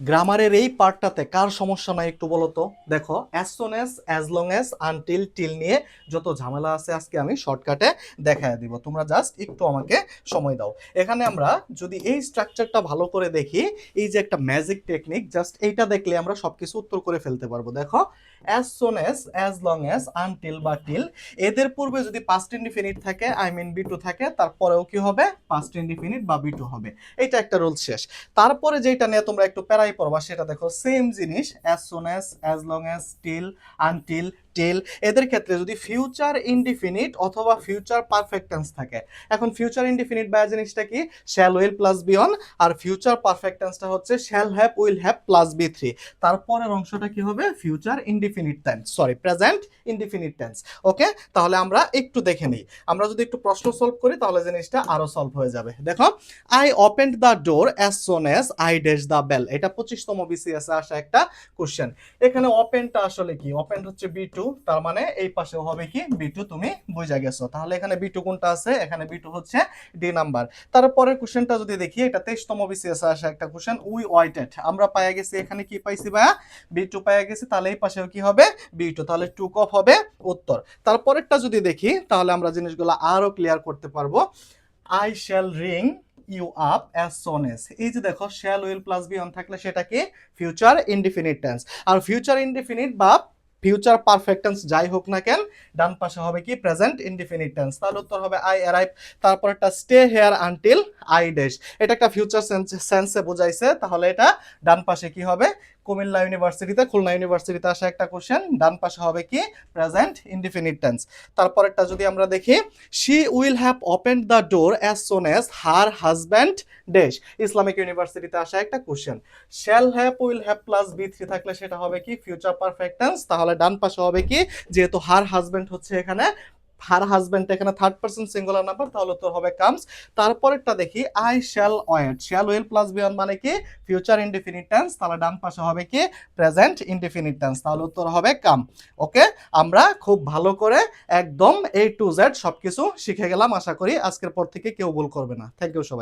গ্রামারের এই পার্টটাতে কার সমস্যা নাই একটু বলো তো। দেখো, as soon as, as long as, until, till নিয়ে যত ঝামেলা আছে আজকে আমি শর্টকাটে দেখায় দিব, তোমরা জাস্ট একটু আমাকে সময় দাও। এখানে আমরা যদি এই স্ট্রাকচারটা ভালো করে দেখি, এই যে একটা ম্যাজিক টেকনিক, জাস্ট এইটা দেখলে আমরা সবকিছু উত্তর করে ফেলতে পারবো। দেখো, as soon as, as long as, until বা টিল, এদের পূর্বে যদি পাস্ট ইনডিফিনিট থাকে, আই মিন বি টু থাকে, তারপরেও কি হবে? পাস্ট ইনডিফিনিট বা বি টু হবে। এটা একটা রুল শেষ। তারপরে যেটা নিয়ে তোমরা একটু প্যারাই পড়বা সেটা দেখো, সেম জিনিস, as soon as long as, till, until, till, এদের ক্ষেত্রে যদি ফিউচার ইনডিফিনিট অথবা ফিউচার পারফেক্ট টেন্স থাকে। এখন ফিউচার ইনডিফিনিট বা জিনিসটা কি? Shall will plus V one, আর ফিউচার পারফেক্ট টেন্সটা হচ্ছে shall have will have plus V three. তারপরের অংশটা কি হবে? Future indefinite tense, sorry present indefinite tense. Okay, তাহলে আমরা একটু দেখে নিই। আমরা যদি একটু প্রশ্ন সলভ করি তাহলে জিনিসটা আরো সলভ হয়ে যাবে। দেখো, I opened the door as soon as I dash the bell, এটা 25তম বিসিএস এ আসা একটা কোশ্চেন। এখানে ওপেনটা আসলে কি? ওপেন হচ্ছে বি টু, তার মানে এই পাশেও হবে কি? বি টু, তুমি বুঝা গেছো। তাহলে এখানে বি টু কোনটা আছে? এখানে বি টু হচ্ছে ডি নাম্বার। তারপরের কোশ্চেনটা যদি দেখি, এটা 23তম বিসিএস এ আসা একটা কোশ্চেন। উই ওয়াইটেড, আমরা পাইয়া গেছি এখানে কি পাইছি ভাইয়া? বি টু পাইয়া গেছি, তাহলে এই পাশেও কি হবে? বি টু, তাহলে টু কপ হবে উত্তর। তারপরেরটা যদি দেখি তাহলে আমরা জিনিসগুলো আরো ক্লিয়ার করতে পারবো। I shall ring you up as soon as, এই যে দেখো shall will plus V one থাকলে সেটা কি? Future indefinite tense. আর ফিউচার ইনডিফিনিট বা ফিউচার পারফেক্ট টেন্স যাই হোক না কেন, ডান পাশে হবে কি? Present indefinite tense. তাহলে উত্তর হবে আই অ্যারাইভ। তারপর একটা stay here until I dash, এটা একটা ফিউচার সেন্সে বোঝাইছে, তাহলে এটা ডান পাশে কি হবে? কুমিল্লা ইউনিভার্সিটিতে, খুলনা ইউনিভার্সিটিতে আসা একটা কোশ্চেন, ডান পাশে হবে কি? Present indefinite tense. তারপরেরটা যদি আমরা দেখি, she will have opened the door as soon as her husband dash, Islamic ইউনিভার্সিটিতে আসা একটা question. Shall have will have plus V three থাকলে সেটা হবে কি? Future perfect tense. তাহলে ডান পাশে হবে কি? যেহেতু হার হাজব্যান্ড হচ্ছে এখানে, হার হাজব্যান্ড এখানে থার্ড পারসন সিঙ্গুলার নাম্বার, তাহলে তো হবে কামস। তারপরেরটা দেখি, I shall wait, shall will plus V one মানে কি? ফিউচার ইনডিফিনিট টেন্স, তাহলে ডান পাশে হবে কি? প্রেজেন্ট ইনডিফিনিট টেন্স, তাহলে উত্তর হবে কাম। ওকে, আমরা খুব ভালো করে একদম A to Z সবকিছু শিখে গেলাম। আশা করি আজকের পর থেকে কেউ ভুল করবে না। থ্যাংক ইউ সবাই।